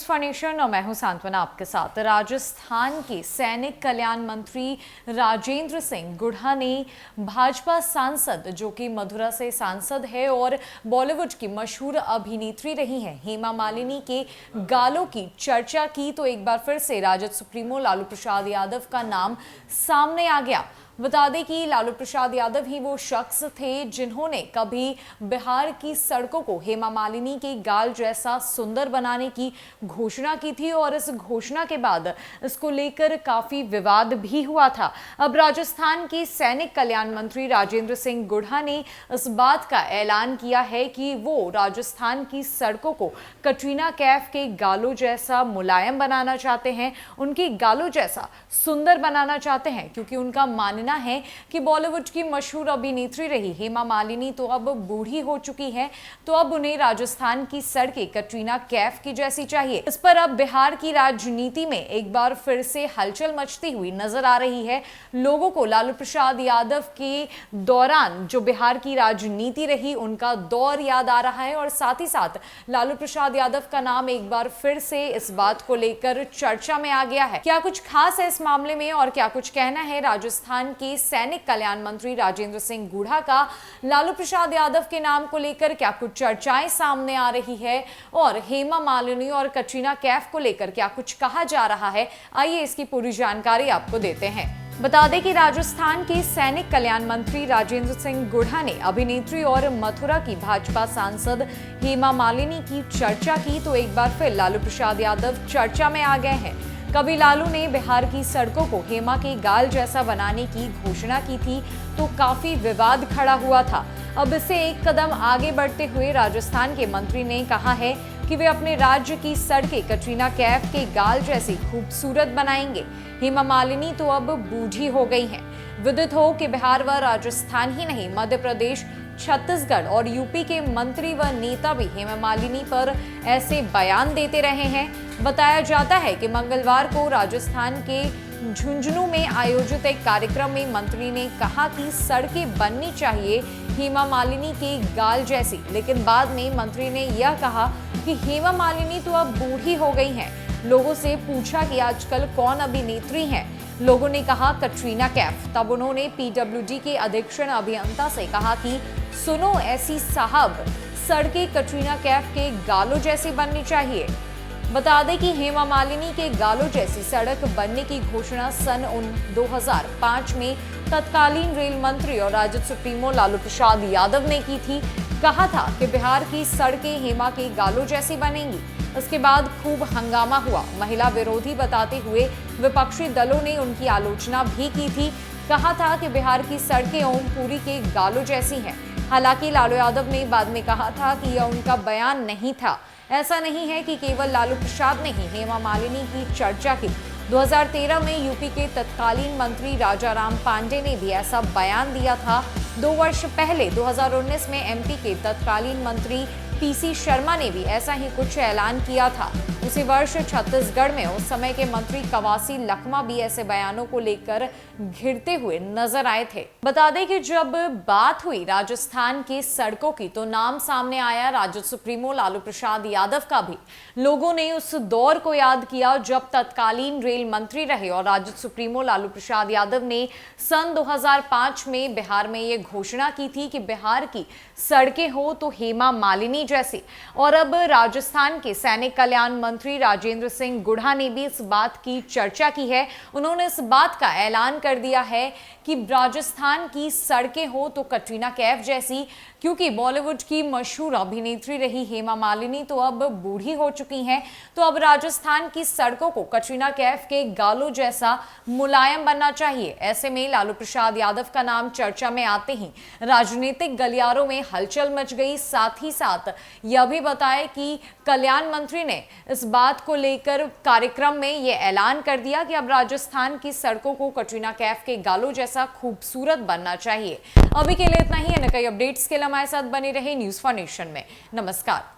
For nation और मैं हूं सांत्वना आपके साथ। राजस्थान के सैनिक कल्याण मंत्री राजेंद्र सिंह गुढ़ा ने भाजपा सांसद, जो कि मथुरा से सांसद है और बॉलीवुड की मशहूर अभिनेत्री रही हैं, हेमा मालिनी के गालों की चर्चा की तो एक बार फिर से राजद सुप्रीमो लालू प्रसाद यादव का नाम सामने आ गया। बता दें कि लालू प्रसाद यादव ही वो शख्स थे जिन्होंने कभी बिहार की सड़कों को हेमा मालिनी के गाल जैसा सुंदर बनाने की घोषणा की थी और इस घोषणा के बाद इसको लेकर काफी विवाद भी हुआ था। अब राजस्थान के सैनिक कल्याण मंत्री राजेंद्र सिंह गुढ़ा ने इस बात का ऐलान किया है कि वो राजस्थान की सड़कों को कटरीना कैफ के गालों जैसा मुलायम बनाना चाहते हैं, उनके गालों जैसा सुंदर बनाना चाहते हैं, क्योंकि उनका मानना है कि बॉलीवुड की मशहूर अभिनेत्री रही हेमा मालिनी तो अब बूढ़ी हो चुकी है, तो अब उन्हें राजस्थान की सड़कें कटरीना कैफ की जैसी चाहिए। इस पर अब बिहार की राजनीति में एक बार फिर से हलचल मचती हुई नजर आ रही है। लोगों को लालू प्रसाद यादव के दौरान जो बिहार की राजनीति रही उनका दौर याद आ रहा है और साथ ही साथ लालू प्रसाद यादव का नाम एक बार फिर से इस बात को लेकर चर्चा में आ गया है। क्या कुछ खास है इस मामले में और क्या कुछ कहना है राजस्थान के सैनिक कल्याण मंत्री राजेंद्र सिंह गुढ़ा का लालू प्रसाद यादव के नाम को लेकर? क्या कुछ चर्चाएं सामने आ रही है और हेमा मालिनी और कटरीना कैफ को लेकर क्या कुछ कहा जा रहा है? आइए इसकी पूरी जानकारी आपको देते हैं। बता दें कि राजस्थान के सैनिक कल्याण मंत्री राजेंद्र सिंह गुढ़ा ने अभिनेत्री और मथुरा की भाजपा सांसद हेमा मालिनी की चर्चा की तो एक बार फिर लालू प्रसाद यादव चर्चा में आ गए हैं। कभी लालू ने बिहार की सड़कों को हेमा के गाल जैसा बनाने की घोषणा की थी तो काफी विवाद खड़ा हुआ था। अब इससे एक कदम आगे बढ़ते हुए राजस्थान के मंत्री ने कहा है कि वे अपने राज्य की सड़कें कटरीना कैफ के गाल जैसी खूबसूरत बनाएंगे। हेमा मालिनी तो अब बूढ़ी हो गई हैं। विदित हो कि बिहार व राजस्थान ही नहीं, मध्य प्रदेश, छत्तीसगढ़ और यूपी के मंत्री व नेता भी हेमा मालिनी पर ऐसे बयान देते रहे हैं। बताया जाता है कि मंगलवार को राजस्थान के झुंझुनू में आयोजित एक कार्यक्रम में मंत्री ने कहा कि सड़कें बननी चाहिए हेमा मालिनी के गाल जैसी, लेकिन बाद में मंत्री ने यह कहा कि हेमा मालिनी तो अब बूढ़ी हो गई हैं। लोगों से पूछा कि आजकल कौन अभिनेत्री हैं, लोगों ने कहा कटरीना कैफ। तब उन्होंने पीडब्ल्यूडी के अधीक्षण अभियंता से कहा कि सुनो ऐसी साहब, सड़कें कटरीना कैफ के गालों जैसी बननी चाहिए। बता दें कि हेमा मालिनी के गालों जैसी सड़क बनने की घोषणा सन 2005 में तत्कालीन रेल मंत्री और राजद सुप्रीमो लालू प्रसाद यादव ने की थी। कहा था कि बिहार की सड़कें हेमा के गालों जैसी बनेंगी। इसके बाद खूब हंगामा हुआ। महिला विरोधी बताते हुए विपक्षी दलों ने उनकी आलोचना भी की थी। कहा था कि बिहार की सड़कें ओमपुरी के गालों जैसी हैं। हालांकि लालू यादव ने बाद में कहा था कि यह उनका बयान नहीं था। ऐसा नहीं है कि केवल लालू प्रसाद ने ही हेमा मालिनी की चर्चा की। 2013 में यूपी के तत्कालीन मंत्री राजाराम पांडे ने भी ऐसा बयान दिया था। 2 वर्ष पहले 2019 में एमपी के तत्कालीन मंत्री पीसी शर्मा ने भी ऐसा ही कुछ ऐलान किया था। उसी वर्ष छत्तीसगढ़ में उस समय के मंत्री कवासी लखमा भी ऐसे बयानों को लेकर घिरते हुए नजर आए थे। बता दें कि जब बात हुई राजस्थान की सड़कों की तो नाम सामने आया राजद सुप्रीमो लालू प्रसाद यादव का भी। लोगों ने उस दौर को याद किया जब तत्कालीन रेल मंत्री रहे और राजद सुप्रीमो लालू प्रसाद यादव ने सन 2005 में बिहार में ये घोषणा की थी कि बिहार की सड़कें हो तो हेमा मालिनी जैसी। और अब राजस्थान के सैनिक कल्याण मंत्री राजेंद्र सिंह गुढ़ा ने भी इस बात की चर्चा की है। उन्होंने इस बात का ऐलान कर दिया है कि राजस्थान की सड़कें हो तो कटरीना कैफ जैसी, क्योंकि बॉलीवुड की मशहूर अभिनेत्री रही हेमा मालिनी तो अब बूढ़ी हो चुकी हैं, तो अब राजस्थान की सड़कों को कटरीना कैफ के गालों जैसा मुलायम बनना चाहिए। ऐसे में लालू प्रसाद यादव का नाम चर्चा में आते ही राजनीतिक गलियारों में हलचल मच गई। साथ ही साथ यह भी बताया कि कल्याण मंत्री ने इस बात को लेकर कार्यक्रम में यह ऐलान कर दिया कि अब राजस्थान की सड़कों को कटरीना कैफ के गालों जैसा खूबसूरत बनना चाहिए। अभी के लिए इतना ही है। कई अपडेट्स के लिए हमारे साथ बने रहे न्यूज़ फॉर नेशन में। नमस्कार।